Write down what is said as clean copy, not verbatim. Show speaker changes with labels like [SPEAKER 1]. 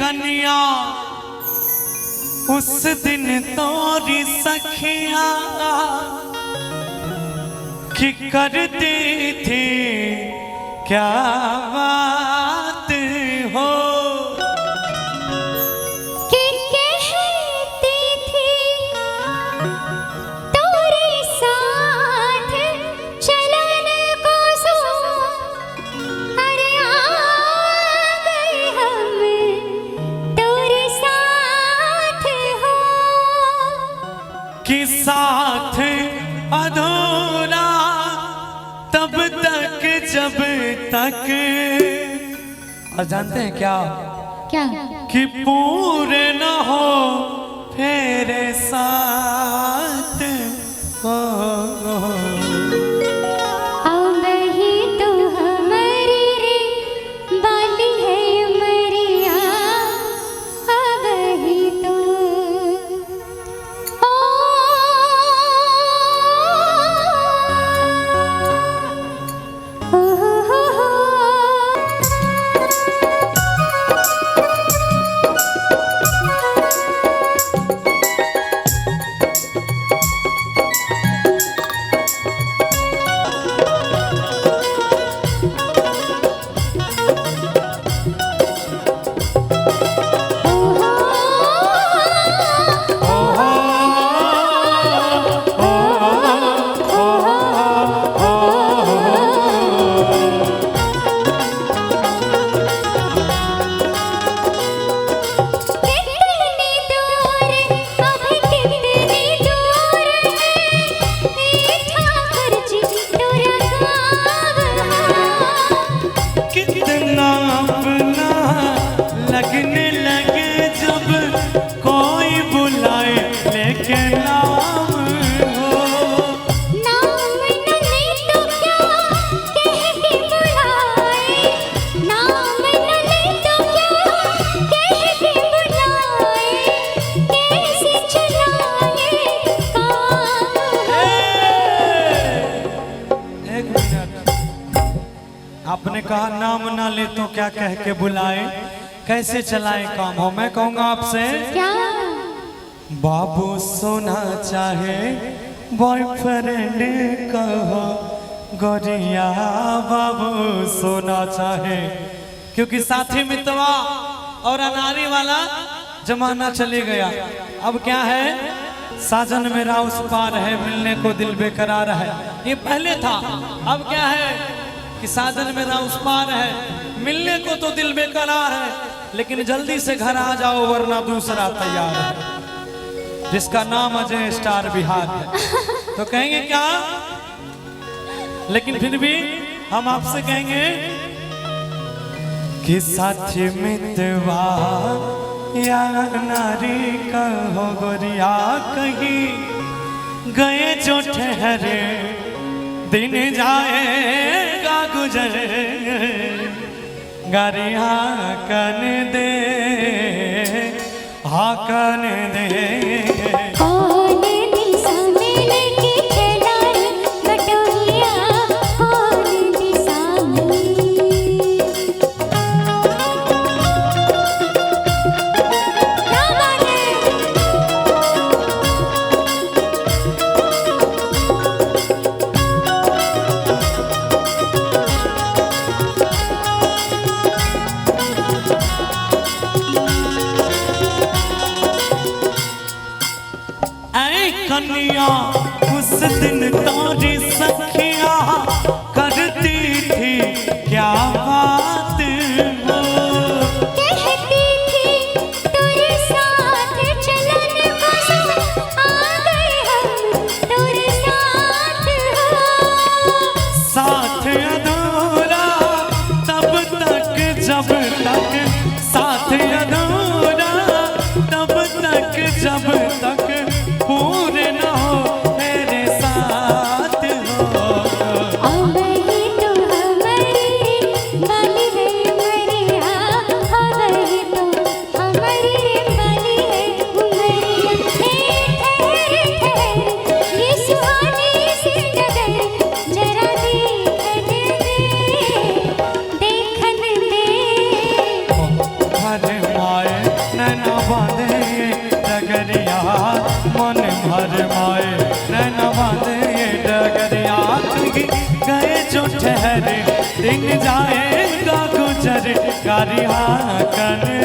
[SPEAKER 1] कन्या उस दिन तोरी सखिया कि करती थी क्या बात हो
[SPEAKER 2] कि कहती थी तोरे साथ चलन को सो अरे आ गए हम तोरे साथ हो
[SPEAKER 1] कि साथ अधूरा तब तक जब तक। और जानते हैं क्या
[SPEAKER 2] क्या
[SPEAKER 1] कि पूरे न हो फेरे साथ हो।
[SPEAKER 2] अब ही तो हमारी रे बाली है मरिया अब ही तो
[SPEAKER 1] आपने कहा नाम ना ले तो क्या कह के बुलाए, कैसे चलाए काम हो। मैं कहूंगा आपसे
[SPEAKER 2] क्या
[SPEAKER 1] बाबू सोना चाहे बॉयफ्रेंड कहो गोरिया बाबू सोना चाहे, क्योंकि साथी मितवा और अनारी वाला जमाना चले गया। अब क्या है साजन मेरा उस पार है मिलने को दिल बेकरार है, ये पहले था। अब क्या है कि साजन मेरा उस पार है मिलने को तो दिल बेकरार है, लेकिन जल्दी से घर आ जाओ वरना दूसरा तैयार है, जिसका नाम अजय स्टार बिहार है। तो कहेंगे क्या, लेकिन फिर भी हम आपसे कहेंगे कि साथी मितवा या नारी कहो गोरिया कहीं गए जो ठहरे दिन जाएगा गुजर गारिया कन दे हाकन दे।
[SPEAKER 2] कौन दिशा में लेके चला रे बटोहिया कौन दिशा में क्या बात है।
[SPEAKER 1] कन्या उस दिन तोरी सखिया करती थी क्या बात हो,
[SPEAKER 2] कहती थी तेरे साथ चलन को सो आ गए हम तेरे साथ हो।
[SPEAKER 1] साथ अधूरा तब तक जब तक, साथ अधूरा तब तक जब तक पूरे न हो मेरे साथ हो।
[SPEAKER 2] अब ही तो हमारी बाली है मरिया अब ही तो हमारी बाली है उमरिया। ठहर ठहर ये सुहानी सी डगर जरा देखन दे देखन दे
[SPEAKER 1] जो ठहरे दिन जाएगा गुजर करिहा कन